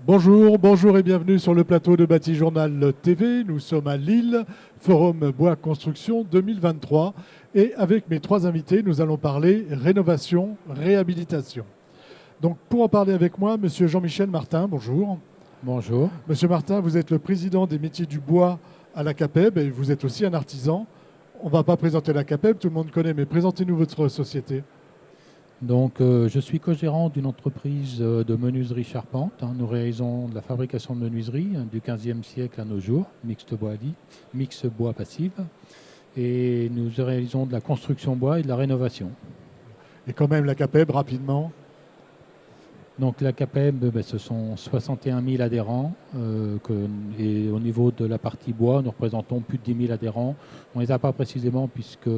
Bonjour, bonjour et bienvenue sur le plateau de Bâti Journal TV. Nous sommes à Lille, Forum Bois Construction 2023. Et avec mes trois invités, nous allons parler rénovation, réhabilitation. Donc pour en parler avec moi, monsieur Jean-Michel Martin, bonjour. Bonjour. Monsieur Martin, vous êtes le président des métiers du bois à la CAPEB et vous êtes aussi un artisan. On ne va pas présenter la CAPEB, tout le monde connaît, mais présentez-nous votre société. Donc, je suis co-gérant d'une entreprise de menuiserie charpente. Nous réalisons de la fabrication de menuiserie du XVe siècle à nos jours, mixte bois passif. Et nous réalisons de la construction bois et de la rénovation. Et quand même la CAPEB, rapidement. Donc la CAPEB, ce sont 61 000 adhérents. Et au niveau de la partie bois, nous représentons plus de 10 000 adhérents. On ne les a pas précisément puisque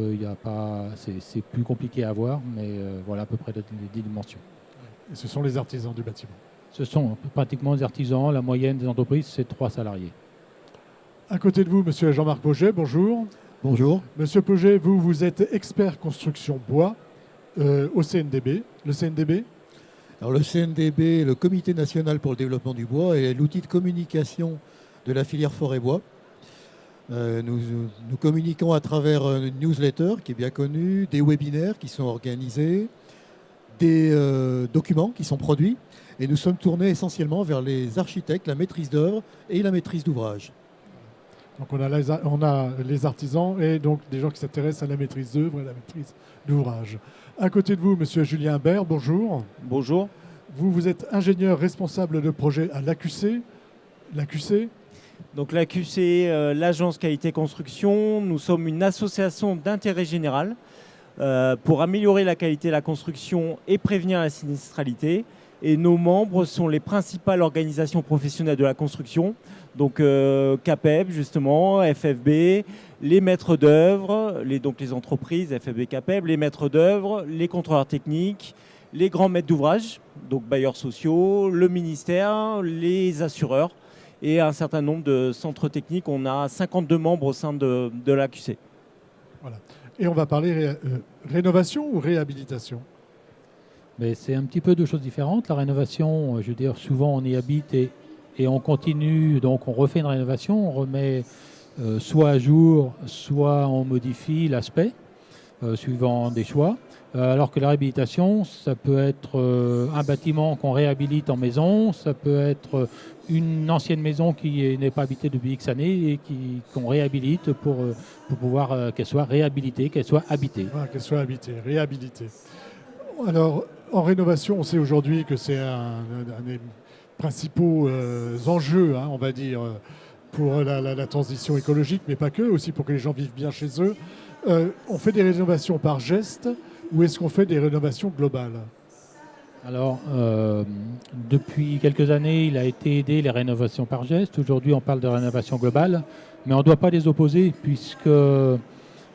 c'est plus compliqué à avoir, mais voilà à peu près les dimensions. Et ce sont les artisans du bâtiment. Ce sont pratiquement des artisans. La moyenne des entreprises, c'est 3 salariés. À côté de vous, monsieur Jean-Marc Pauget, bonjour. Bonjour. Monsieur Pauget, vous êtes expert construction bois au CNDB. Le CNDB ? Alors le CNDB, le Comité national pour le développement du bois, est l'outil de communication de la filière forêt-bois. Nous communiquons à travers une newsletter qui est bien connue, des webinaires qui sont organisés, des documents qui sont produits. Et nous sommes tournés essentiellement vers les architectes, la maîtrise d'œuvre et la maîtrise d'ouvrage. Donc on a les artisans et donc des gens qui s'intéressent à la maîtrise d'œuvre et à la maîtrise d'ouvrage. À côté de vous, monsieur Julien Imbert, bonjour. Bonjour. Vous êtes ingénieur responsable de projet à l'AQC. L'AQC ? Donc l'AQC, l'Agence Qualité Construction, nous sommes une association d'intérêt général pour améliorer la qualité de la construction et prévenir la sinistralité. Et nos membres sont les principales organisations professionnelles de la construction, donc CAPEB justement, FFB, les maîtres d'œuvre, donc les entreprises, FFB, CAPEB, les maîtres d'œuvre, les contrôleurs techniques, les grands maîtres d'ouvrage, donc bailleurs sociaux, le ministère, les assureurs et un certain nombre de centres techniques. On a 52 membres au sein de l'AQC. Voilà. Et on va parler rénovation ou réhabilitation ? Mais c'est un petit peu deux choses différentes. La rénovation, je veux dire, souvent on y habite et on continue, donc on refait une rénovation, on remet soit à jour, soit on modifie l'aspect, suivant des choix. Alors que la réhabilitation, ça peut être un bâtiment qu'on réhabilite en maison, ça peut être une ancienne maison qui n'est pas habitée depuis X années et qu'on réhabilite pour pouvoir qu'elle soit réhabilitée, qu'elle soit habitée. Voilà, qu'elle soit habitée, réhabilitée. Alors, en rénovation, on sait aujourd'hui que c'est un des principaux enjeux, on va dire, pour la transition écologique, mais pas que, aussi pour que les gens vivent bien chez eux. On fait des rénovations par geste ou est-ce qu'on fait des rénovations globales ? Alors, depuis quelques années, il a été aidé les rénovations par geste. Aujourd'hui, on parle de rénovation globale, mais on ne doit pas les opposer puisque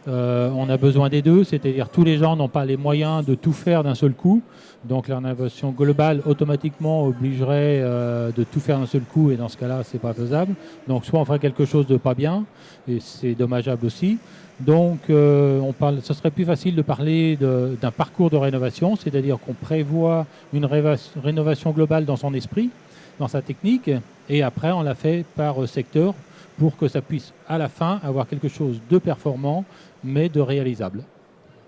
on a besoin des deux, c'est-à-dire tous les gens n'ont pas les moyens de tout faire d'un seul coup. Donc la rénovation globale automatiquement obligerait de tout faire d'un seul coup et dans ce cas-là, c'est pas faisable. Donc soit on ferait quelque chose de pas bien et c'est dommageable aussi. Donc ce serait plus facile de parler d'un parcours de rénovation, c'est-à-dire qu'on prévoit une rénovation globale dans son esprit, dans sa technique, et après on la fait par secteur pour que ça puisse à la fin avoir quelque chose de performant mais de réalisable.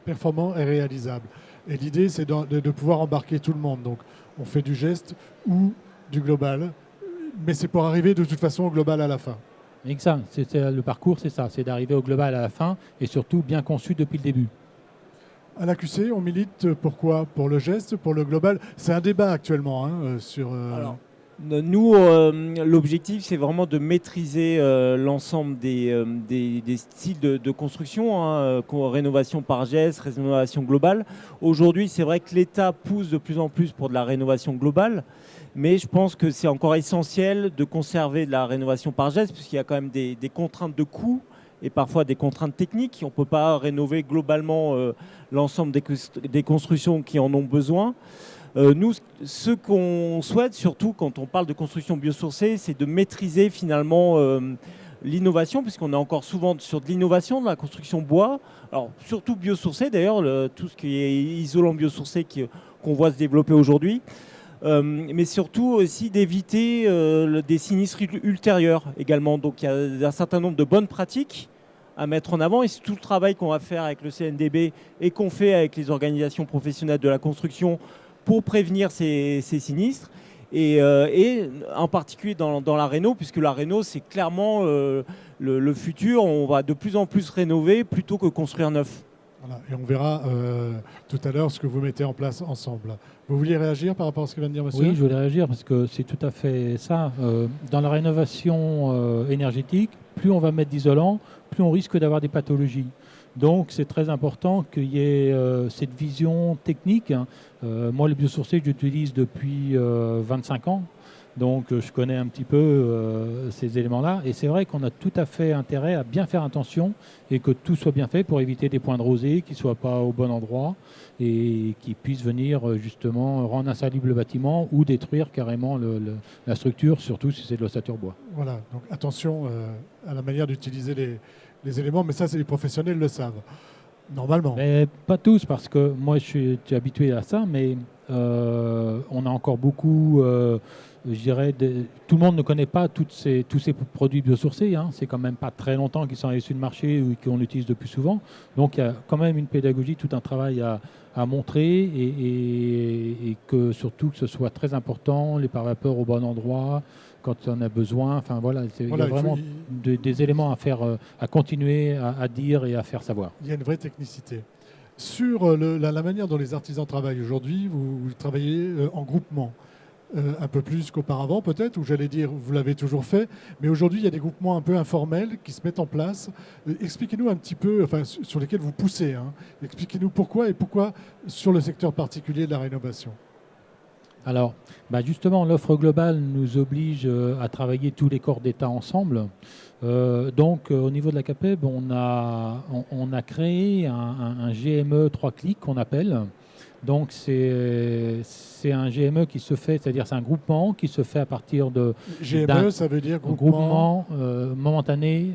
Performant et réalisable. Et l'idée, c'est de pouvoir embarquer tout le monde. Donc, on fait du geste ou du global, mais c'est pour arriver de toute façon au global à la fin. Exact. Le parcours, c'est ça. C'est d'arriver au global à la fin et surtout bien conçu depuis le début. À l'AQC, on milite pourquoi ? Pour le geste, pour le global ? C'est un débat actuellement sur... Alors, nous, l'objectif, c'est vraiment de maîtriser l'ensemble des styles de construction, rénovation par geste, rénovation globale. Aujourd'hui, c'est vrai que l'État pousse de plus en plus pour de la rénovation globale, mais je pense que c'est encore essentiel de conserver de la rénovation par geste, puisqu'il y a quand même des contraintes de coûts et parfois des contraintes techniques. On ne peut pas rénover globalement l'ensemble des constructions qui en ont besoin. Nous, ce qu'on souhaite, surtout quand on parle de construction biosourcée, c'est de maîtriser finalement l'innovation, puisqu'on est encore souvent sur de l'innovation, de la construction bois. Alors, surtout biosourcée, d'ailleurs, tout ce qui est isolant biosourcé qu'on voit se développer aujourd'hui. mais surtout aussi d'éviter des sinistres ultérieurs également. Donc il y a un certain nombre de bonnes pratiques à mettre en avant, et c'est tout le travail qu'on va faire avec le CNDB et qu'on fait avec les organisations professionnelles de la construction pour prévenir ces sinistres. Et en particulier dans la réno, puisque la réno, c'est clairement le futur. On va de plus en plus rénover plutôt que construire neuf. Voilà. Et on verra tout à l'heure ce que vous mettez en place ensemble. Vous vouliez réagir par rapport à ce que vient de dire monsieur ? Oui, je voulais réagir parce que c'est tout à fait ça. Dans la rénovation énergétique, plus on va mettre d'isolant, plus on risque d'avoir des pathologies. Donc c'est très important qu'il y ait cette vision technique. Moi, le biosourcé, j'utilise depuis 25 ans. Donc je connais un petit peu ces éléments-là. Et c'est vrai qu'on a tout à fait intérêt à bien faire attention et que tout soit bien fait pour éviter des points de rosée qui ne soient pas au bon endroit et qui puissent venir justement rendre insalubre le bâtiment ou détruire carrément la structure, surtout si c'est de l'ossature bois. Voilà, donc attention à la manière d'utiliser les éléments, mais ça, les professionnels le savent, normalement. Mais pas tous, parce que moi je suis habitué à ça, mais on a encore beaucoup... je dirais, tout le monde ne connaît pas tous ces produits biosourcés. Hein. C'est quand même pas très longtemps qu'ils sont allés sur le marché ou qu'on utilise le plus souvent. Donc il y a quand même une pédagogie, tout un travail à montrer et que surtout que ce soit très important, les pare-vapeurs au bon endroit, quand on a besoin. Enfin voilà, il y a vraiment des éléments à faire, à continuer à dire et à faire savoir. Il y a une vraie technicité. Sur la manière dont les artisans travaillent aujourd'hui, vous travaillez en groupement. Un peu plus qu'auparavant peut-être, ou j'allais dire vous l'avez toujours fait, mais aujourd'hui il y a des groupements un peu informels qui se mettent en place. Expliquez-nous un petit peu, enfin sur lesquels vous poussez, hein. Expliquez-nous pourquoi sur le secteur particulier de la rénovation. Alors, justement, l'offre globale nous oblige à travailler tous les corps d'État ensemble. Donc, au niveau de la CAPEB, on a créé un GME 3 clics qu'on appelle. Donc c'est un GME qui se fait, c'est-à-dire c'est un groupement qui se fait à partir de... GME, ça veut dire groupement momentané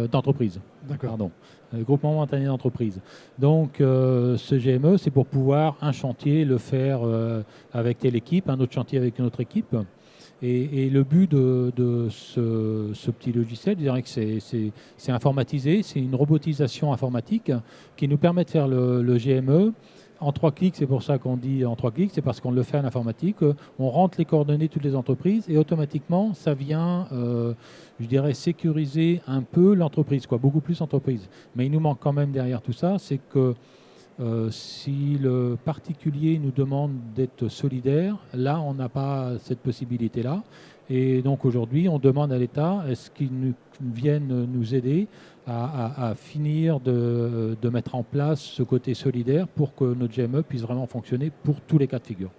d'entreprise. D'accord. Pardon. Groupement momentané d'entreprise. Donc ce GME, c'est pour pouvoir un chantier le faire avec telle équipe, un autre chantier avec une autre équipe. Et le but de ce petit logiciel, je dirais que c'est informatisé, c'est une robotisation informatique qui nous permet de faire le GME en 3 clics. C'est pour ça qu'on dit en 3 clics, c'est parce qu'on le fait en informatique. On rentre les coordonnées de toutes les entreprises et automatiquement, ça vient, je dirais, sécuriser un peu l'entreprise, beaucoup plus l'entreprise. Mais il nous manque quand même derrière tout ça, c'est que si le particulier nous demande d'être solidaire, là, on n'a pas cette possibilité-là. Et donc aujourd'hui, on demande à l'État, est-ce qu'ils viennent nous aider à finir de mettre en place ce côté solidaire pour que notre GME puisse vraiment fonctionner pour tous les cas de figure.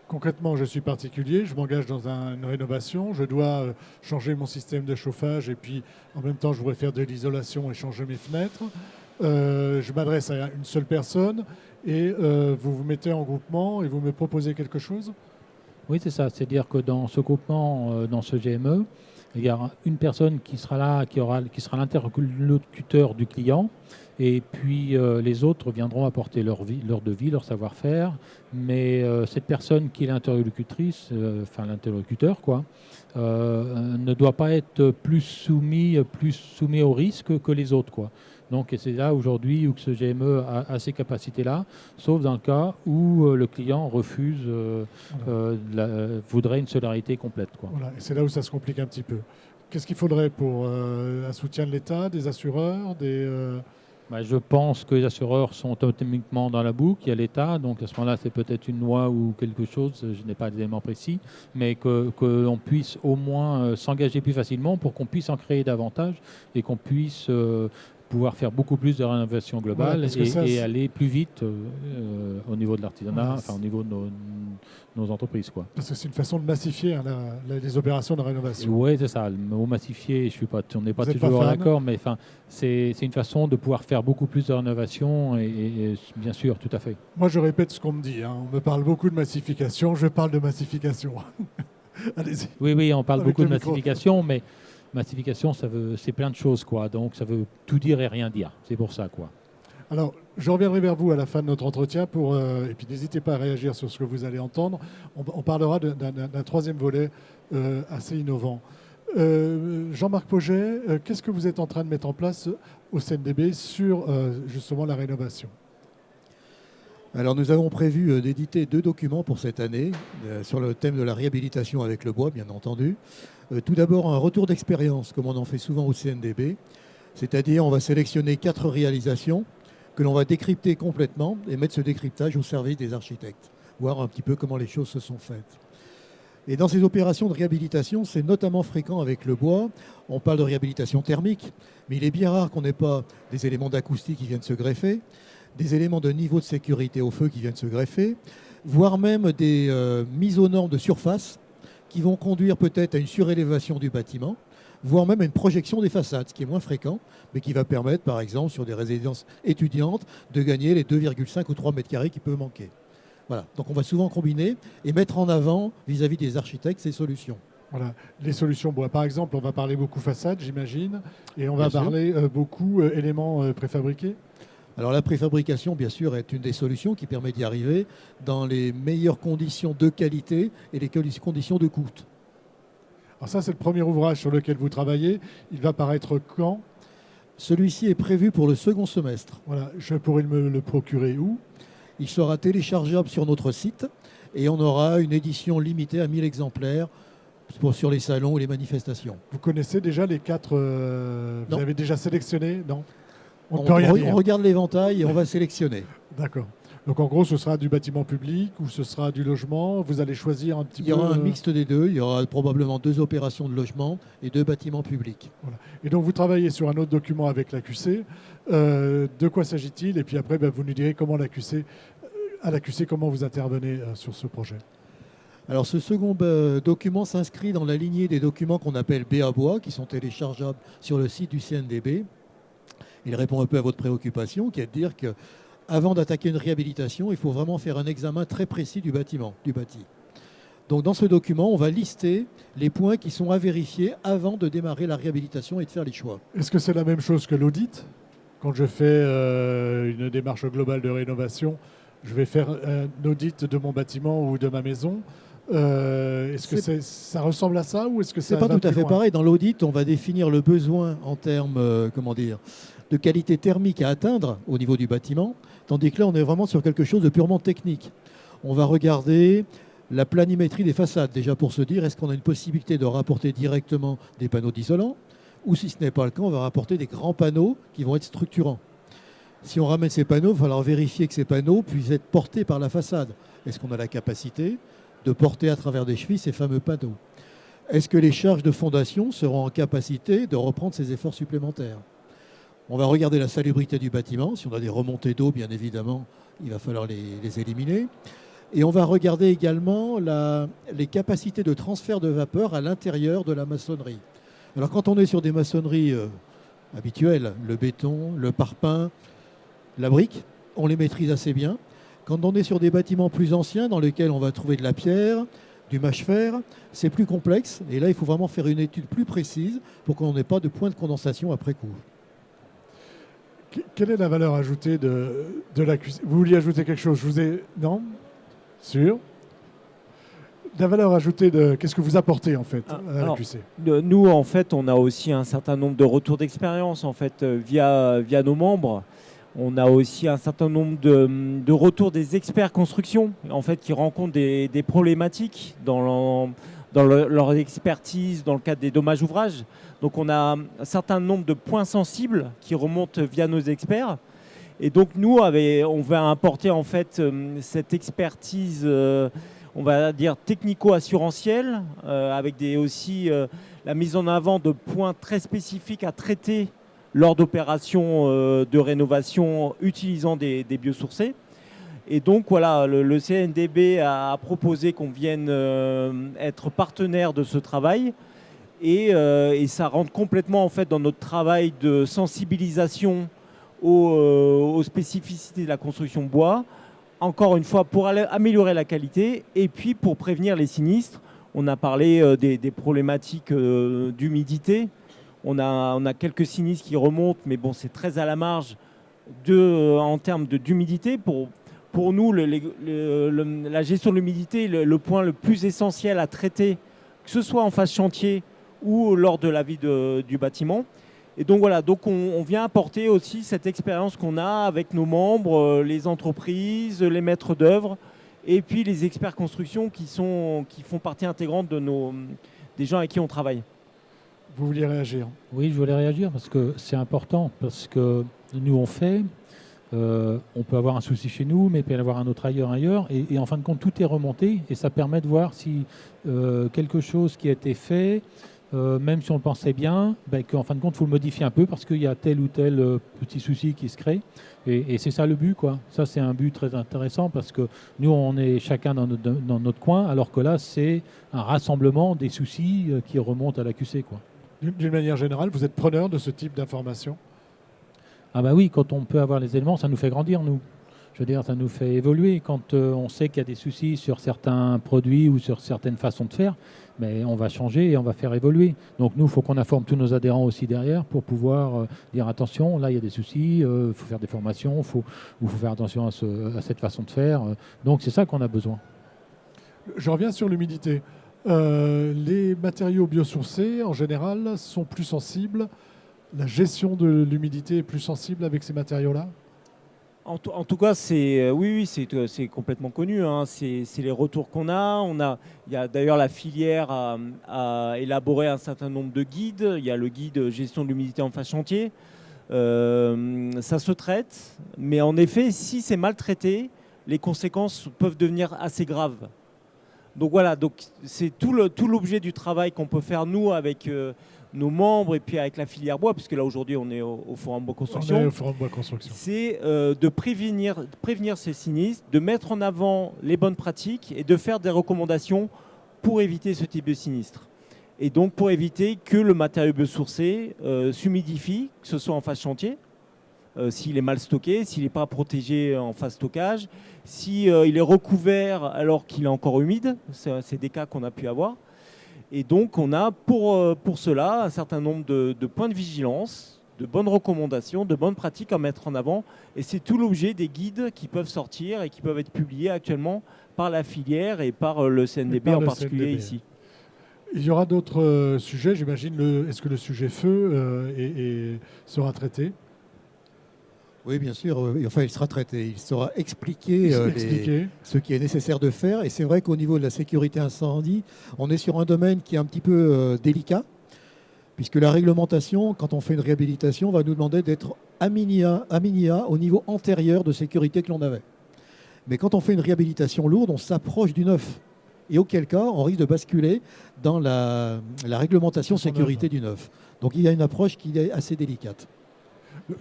Concrètement, je suis particulier, je m'engage dans une rénovation, je dois changer mon système de chauffage et puis en même temps, je voudrais faire de l'isolation et changer mes fenêtres. Je m'adresse à une seule personne et vous vous mettez en groupement et vous me proposez quelque chose ? Oui, c'est ça. C'est-à-dire que dans ce groupement, dans ce GME, il y aura une personne qui sera là, qui sera l'interlocuteur du client. Et puis les autres viendront apporter leur devis, leur savoir-faire. Mais cette personne qui est l'interlocutrice, l'interlocuteur, ne doit pas être plus soumis au risque que les autres, Donc c'est là aujourd'hui où ce GME a ces capacités-là, sauf dans le cas où le client refuse, voudrait une solidarité complète. Voilà, et c'est là où ça se complique un petit peu. Qu'est-ce qu'il faudrait pour un soutien de l'État, des assureurs, je pense que les assureurs sont automatiquement dans la boucle, il y a l'État, donc à ce moment-là c'est peut-être une loi ou quelque chose, je n'ai pas d'éléments précis, mais qu'on puisse au moins s'engager plus facilement pour qu'on puisse en créer davantage et qu'on puisse pouvoir faire beaucoup plus de rénovation globale et aller plus vite au niveau de l'artisanat, au niveau de nos entreprises. Parce que c'est une façon de massifier les opérations de rénovation. Oui, c'est ça. Le mot massifier, on n'est pas toujours d'accord, mais c'est une façon de pouvoir faire beaucoup plus de rénovation et bien sûr, tout à fait. Moi, je répète ce qu'on me dit. On me parle beaucoup de massification, je parle de massification. Allez-y. Oui, on parle beaucoup de massification, mais massification, c'est plein de choses, Donc ça veut tout dire et rien dire. C'est pour ça, Alors, je reviendrai vers vous à la fin de notre entretien et puis n'hésitez pas à réagir sur ce que vous allez entendre. On parlera d'un troisième volet assez innovant. Jean-Marc Pauget, qu'est-ce que vous êtes en train de mettre en place au CNDB sur justement la rénovation? Alors nous avons prévu d'éditer 2 documents pour cette année sur le thème de la réhabilitation avec le bois, bien entendu. Tout d'abord, un retour d'expérience, comme on en fait souvent au CNDB. C'est-à-dire, on va sélectionner 4 réalisations que l'on va décrypter complètement et mettre ce décryptage au service des architectes, voir un petit peu comment les choses se sont faites. Et dans ces opérations de réhabilitation, c'est notamment fréquent avec le bois. On parle de réhabilitation thermique, mais il est bien rare qu'on n'ait pas des éléments d'acoustique qui viennent se greffer, des éléments de niveau de sécurité au feu qui viennent se greffer, voire même des mises aux normes de surface qui vont conduire peut-être à une surélévation du bâtiment, voire même à une projection des façades, ce qui est moins fréquent, mais qui va permettre, par exemple, sur des résidences étudiantes, de gagner les 2,5 ou 3 mètres carrés qui peuvent manquer. Voilà. Donc on va souvent combiner et mettre en avant, vis-à-vis des architectes, ces solutions. Voilà, les solutions bois. Par exemple, on va parler beaucoup façade, j'imagine, et on va Bien sûr. parler beaucoup éléments préfabriqués. Alors la préfabrication, bien sûr, est une des solutions qui permet d'y arriver dans les meilleures conditions de qualité et les conditions de coût. Alors ça, c'est le premier ouvrage sur lequel vous travaillez. Il va paraître quand? Celui-ci est prévu pour le second semestre. Voilà, je pourrais me le procurer où? Il sera téléchargeable sur notre site et on aura une édition limitée à 1000 exemplaires sur les salons ou les manifestations. Vous connaissez déjà les 4 vous Non. avez déjà sélectionné? Non. On, ne peut rien dire. on regarde l'éventail et on va sélectionner. D'accord. Donc en gros, ce sera du bâtiment public ou ce sera du logement? Vous allez choisir un petit peu... Il y aura un mixte des deux. Il y aura probablement 2 opérations de logement et 2 bâtiments publics. Voilà. Et donc vous travaillez sur un autre document avec l'AQC. De quoi s'agit-il? Et puis après, vous nous direz comment à l'AQC, comment vous intervenez sur ce projet. Alors ce second document s'inscrit dans la lignée des documents qu'on appelle BA Bois, qui sont téléchargeables sur le site du CNDB. Il répond un peu à votre préoccupation, qui est de dire qu'avant d'attaquer une réhabilitation, il faut vraiment faire un examen très précis du bâtiment, du bâti. Donc dans ce document, on va lister les points qui sont à vérifier avant de démarrer la réhabilitation et de faire les choix. Est-ce que c'est la même chose que l'audit? Quand je fais une démarche globale de rénovation, je vais faire un audit de mon bâtiment ou de ma maison. Est-ce que ça ressemble à ça ou est-ce que C'est ça pas va tout à plus fait loin? pareil. Dans l'audit, on va définir le besoin en termes de qualité thermique à atteindre au niveau du bâtiment, tandis que là, on est vraiment sur quelque chose de purement technique. On va regarder la planimétrie des façades, déjà pour se dire, est-ce qu'on a une possibilité de rapporter directement des panneaux d'isolant, ou si ce n'est pas le cas, on va rapporter des grands panneaux qui vont être structurants. Si on ramène ces panneaux, il va falloir vérifier que ces panneaux puissent être portés par la façade. Est-ce qu'on a la capacité de porter à travers des chevilles ces fameux panneaux? Est-ce que les charges de fondation seront en capacité de reprendre ces efforts supplémentaires? On va regarder la salubrité du bâtiment. Si on a des remontées d'eau, bien évidemment, il va falloir les éliminer. Et on va regarder également les capacités de transfert de vapeur à l'intérieur de la maçonnerie. Alors quand on est sur des maçonneries habituelles, le béton, le parpaing, la brique, on les maîtrise assez bien. Quand on est sur des bâtiments plus anciens dans lesquels on va trouver de la pierre, du mâche-fer, c'est plus complexe. Et là, il faut vraiment faire une étude plus précise pour qu'on n'ait pas de point de condensation après coup. Quelle est la valeur ajoutée de l'AQC? Vous vouliez ajouter quelque chose? Je vous ai... Non? Sûr? La valeur ajoutée de... Qu'est-ce que vous apportez en fait à l'AQC? Nous, en fait, on a aussi un certain nombre de retours d'expérience en fait, via nos membres. On a aussi un certain nombre de retours des experts construction en fait, qui rencontrent des problématiques dans leur expertise dans le cadre des dommages ouvrages. Donc on a un certain nombre de points sensibles qui remontent via nos experts. Et donc nous, on va apporter en fait cette expertise, on va dire technico-assurantielle, avec aussi la mise en avant de points très spécifiques à traiter lors d'opérations de rénovation utilisant des biosourcés. Et donc voilà, le CNDB a proposé qu'on vienne être partenaire de ce travail et ça rentre complètement en fait dans notre travail de sensibilisation aux spécificités de la construction bois, encore une fois pour améliorer la qualité et puis pour prévenir les sinistres. On a parlé des problématiques d'humidité. On a quelques sinistres qui remontent, mais bon, c'est très à la marge. en termes d'humidité. Pour nous, la gestion de l'humidité est le point le plus essentiel à traiter, que ce soit en phase chantier ou lors de la vie du bâtiment. Et donc voilà, on vient apporter aussi cette expérience qu'on a avec nos membres, les entreprises, les maîtres d'œuvre, et puis les experts construction qui font partie intégrante des gens avec qui on travaille. Vous vouliez réagir? Oui, je voulais réagir parce que c'est important, parce que nous on peut avoir un souci chez nous, mais il peut y en avoir un autre ailleurs, et en fin de compte, tout est remonté, et ça permet de voir si quelque chose qui a été fait, même si on le pensait bien, qu'en fin de compte, il faut le modifier un peu, parce qu'il y a tel ou tel petit souci qui se crée, et c'est ça le but, quoi. Ça, c'est un but très intéressant, parce que nous, on est chacun dans notre coin, alors que là, c'est un rassemblement des soucis qui remontent à la QC, quoi. D'une manière générale, vous êtes preneur de ce type d'informations? Ah bah oui, quand on peut avoir les éléments, ça nous fait grandir, nous. Je veux dire, ça nous fait évoluer. Quand on sait qu'il y a des soucis sur certains produits ou sur certaines façons de faire, mais on va changer et on va faire évoluer. Donc nous, il faut qu'on informe tous nos adhérents aussi derrière pour pouvoir dire attention, là il y a des soucis, il faut faire des formations, il faut faire attention à cette façon de faire. Donc c'est ça qu'on a besoin. Je reviens sur l'humidité. Les matériaux biosourcés, en général, sont plus sensibles. La gestion de l'humidité est plus sensible avec ces matériaux-là? En tout cas, oui, c'est complètement connu, hein. C'est les retours qu'on a. Il y a d'ailleurs la filière a élaboré un certain nombre de guides. Il y a le guide gestion de l'humidité en phase chantier. Ça se traite, mais en effet, si c'est mal traité, les conséquences peuvent devenir assez graves. Donc voilà, c'est tout l'objet du travail qu'on peut faire nous avec nos membres et puis avec la filière bois, puisque là aujourd'hui on est au Forum Bois Construction. On est au Forum Bois Construction. C'est de prévenir ces sinistres, de mettre en avant les bonnes pratiques et de faire des recommandations pour éviter ce type de sinistre. Et donc pour éviter que le matériau biosourcé s'humidifie, que ce soit en phase chantier, s'il est mal stocké, s'il n'est pas protégé en phase stockage, s'il est recouvert alors qu'il est encore humide. C'est des cas qu'on a pu avoir. Et donc, on a pour cela un certain nombre de points de vigilance, de bonnes recommandations, de bonnes pratiques à mettre en avant. Et c'est tout l'objet des guides qui peuvent sortir et qui peuvent être publiés actuellement par la filière et par le CNDB en particulier ici. Il y aura d'autres sujets, j'imagine. Est-ce que le sujet feu sera traité? Oui, bien sûr. Enfin, il sera traité. Il sera expliqué ce qui est nécessaire de faire. Et c'est vrai qu'au niveau de la sécurité incendie, on est sur un domaine qui est un petit peu délicat, puisque la réglementation, quand on fait une réhabilitation, va nous demander d'être à minima au niveau antérieur de sécurité que l'on avait. Mais quand on fait une réhabilitation lourde, on s'approche du neuf. Et auquel cas, on risque de basculer dans la réglementation sécurité du neuf. Donc il y a une approche qui est assez délicate.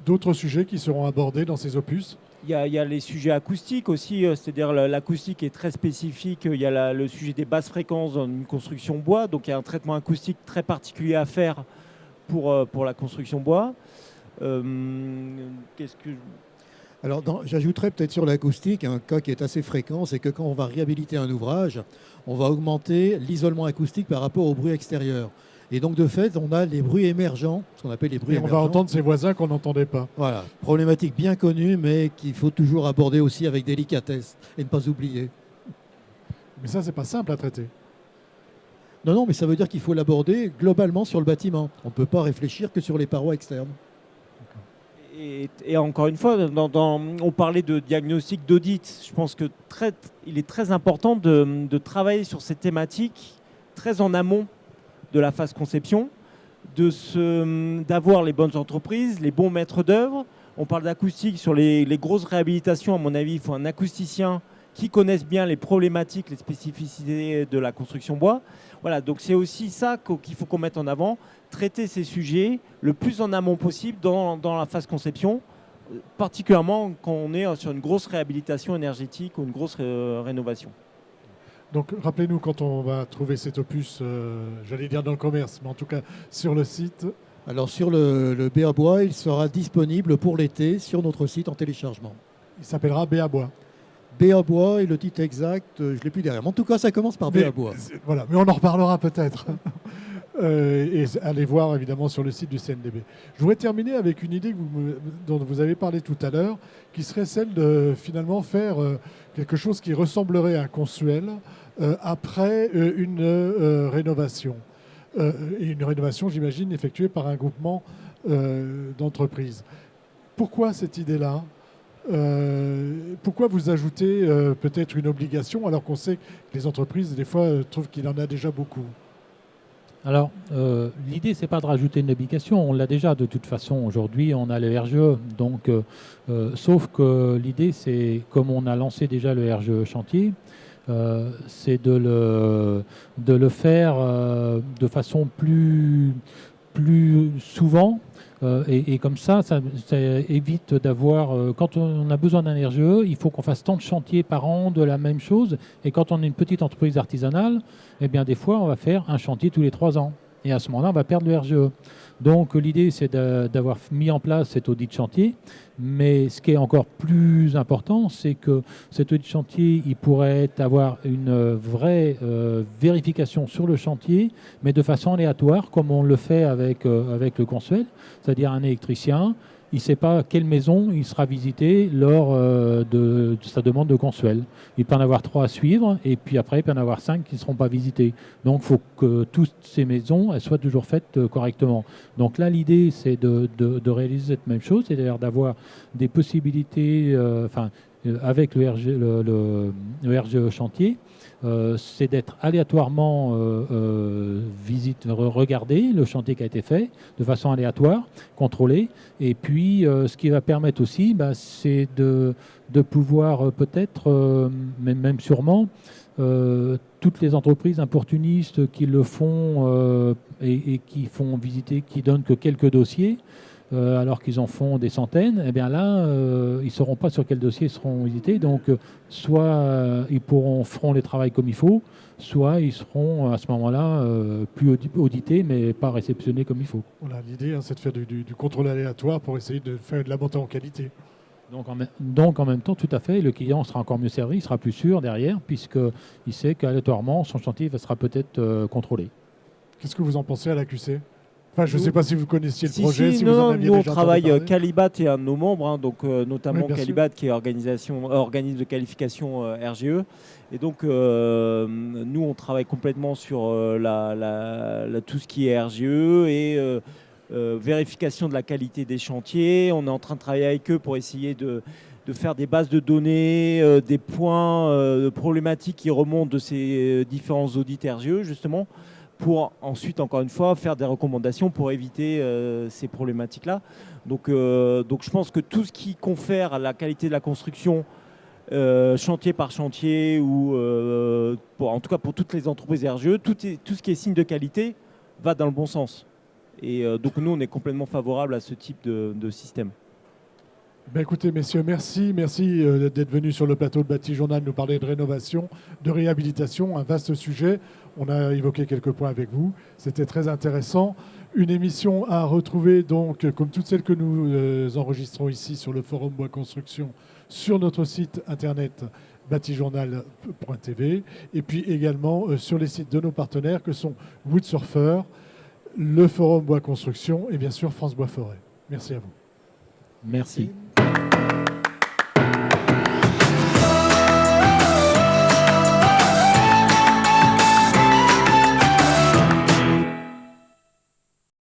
D'autres sujets qui seront abordés dans ces opus? Il y a les sujets acoustiques aussi, c'est-à-dire l'acoustique est très spécifique. Il y a le sujet des basses fréquences dans une construction bois, donc il y a un traitement acoustique très particulier à faire pour la construction bois. Alors, j'ajouterais peut-être sur l'acoustique un cas qui est assez fréquent, c'est que quand on va réhabiliter un ouvrage, on va augmenter l'isolement acoustique par rapport au bruit extérieur. Et donc, de fait, on a les bruits émergents, ce qu'on appelle les bruits émergents. On va entendre ses voisins qu'on n'entendait pas. Voilà, problématique bien connue, mais qu'il faut toujours aborder aussi avec délicatesse et ne pas oublier. Mais ça, c'est pas simple à traiter. Non, mais ça veut dire qu'il faut l'aborder globalement sur le bâtiment. On ne peut pas réfléchir que sur les parois externes. Et encore une fois, on parlait de diagnostic, d'audit. Je pense qu'il est très important de travailler sur ces thématiques très en amont de la phase conception, d'avoir les bonnes entreprises, les bons maîtres d'œuvre. On parle d'acoustique sur les grosses réhabilitations. À mon avis, il faut un acousticien qui connaisse bien les problématiques, les spécificités de la construction bois. Voilà, donc c'est aussi ça qu'il faut qu'on mette en avant, traiter ces sujets le plus en amont possible dans la phase conception, particulièrement quand on est sur une grosse réhabilitation énergétique ou une grosse rénovation. Donc rappelez-nous quand on va trouver cet opus, j'allais dire dans le commerce, mais en tout cas sur le site. Alors sur le BA Bois, il sera disponible pour l'été sur notre site en téléchargement. Il s'appellera BA Bois. BA Bois et le titre exact, je ne l'ai plus derrière. Mais en tout cas, ça commence par BA Bois. Voilà, mais on en reparlera peut-être. et allez voir évidemment sur le site du CNDB. Je voudrais terminer avec une idée dont vous avez parlé tout à l'heure, qui serait celle de finalement faire quelque chose qui ressemblerait à un consuel après une rénovation. Et une rénovation, j'imagine, effectuée par un groupement d'entreprises. Pourquoi cette idée-là ? Pourquoi vous ajoutez peut-être une obligation alors qu'on sait que les entreprises, des fois, trouvent qu'il en a déjà beaucoup ? Alors, l'idée, c'est pas de rajouter une obligation. On l'a déjà de toute façon. Aujourd'hui, on a le RGE. Donc, sauf que l'idée, c'est, comme on a lancé déjà le RGE chantier, c'est de le faire de façon plus souvent. Et comme ça évite d'avoir... quand on a besoin d'un RGE, il faut qu'on fasse tant de chantiers par an de la même chose. Et quand on est une petite entreprise artisanale, eh bien, des fois, on va faire un chantier tous les 3 ans. Et à ce moment-là, on va perdre le RGE. Donc, l'idée, c'est d'avoir mis en place cet audit chantier. Mais ce qui est encore plus important, c'est que cet audit chantier, il pourrait avoir une vraie vérification sur le chantier, mais de façon aléatoire, comme on le fait avec le Consuel, c'est-à-dire un électricien. Il ne sait pas quelle maison il sera visité lors de sa demande de Consuel. Il peut en avoir 3 à suivre, et puis après, il peut en avoir 5 qui ne seront pas visités. Donc, il faut que toutes ces maisons elles soient toujours faites correctement. Donc là, l'idée, c'est de réaliser cette même chose, c'est-à-dire d'avoir des possibilités, avec le RGE chantier, c'est d'être aléatoirement regarder le chantier qui a été fait de façon aléatoire, contrôlée. Et puis, ce qui va permettre aussi, c'est de pouvoir peut-être, même sûrement, toutes les entreprises opportunistes qui le font et qui font visiter, qui donnent que quelques dossiers, alors qu'ils en font des centaines, eh bien là, ils ne sauront pas sur quel dossier ils seront visités. Donc, soit ils feront les travaux comme il faut, soit ils seront à ce moment-là plus audités, mais pas réceptionnés comme il faut. Voilà, l'idée, c'est de faire du contrôle aléatoire pour essayer de faire de la montée en qualité. Donc en même temps, tout à fait, le client sera encore mieux servi, il sera plus sûr derrière, puisqu'il sait qu'aléatoirement, son chantier sera peut-être contrôlé. Qu'est-ce que vous en pensez à l'AQC ? Enfin, je ne sais pas si vous connaissiez le Si, projet, si vous non, en aviez nous on déjà travaille, entendu parler. Calibat est un de nos membres, donc notamment Oui, bien Calibat qui est organisme de qualification RGE. Et donc nous on travaille complètement sur tout ce qui est RGE et vérification de la qualité des chantiers. On est en train de travailler avec eux pour essayer de faire des bases de données, des points problématiques qui remontent de ces différents audits RGE justement, pour ensuite, encore une fois, faire des recommandations pour éviter ces problématiques-là. Donc je pense que tout ce qui confère à la qualité de la construction, chantier par chantier, ou en tout cas pour toutes les entreprises RGE, tout ce qui est signe de qualité va dans le bon sens. Et donc nous, on est complètement favorable à ce type de système. Ben écoutez, messieurs, merci d'être venus sur le plateau de Bâti Journal nous parler de rénovation, de réhabilitation, un vaste sujet. On a évoqué quelques points avec vous. C'était très intéressant. Une émission à retrouver, donc, comme toutes celles que nous enregistrons ici sur le Forum Bois Construction, sur notre site internet batijournal.tv et puis également sur les sites de nos partenaires que sont Woodsurfer, le Forum Bois Construction et bien sûr France Bois Forêt. Merci à vous. Merci.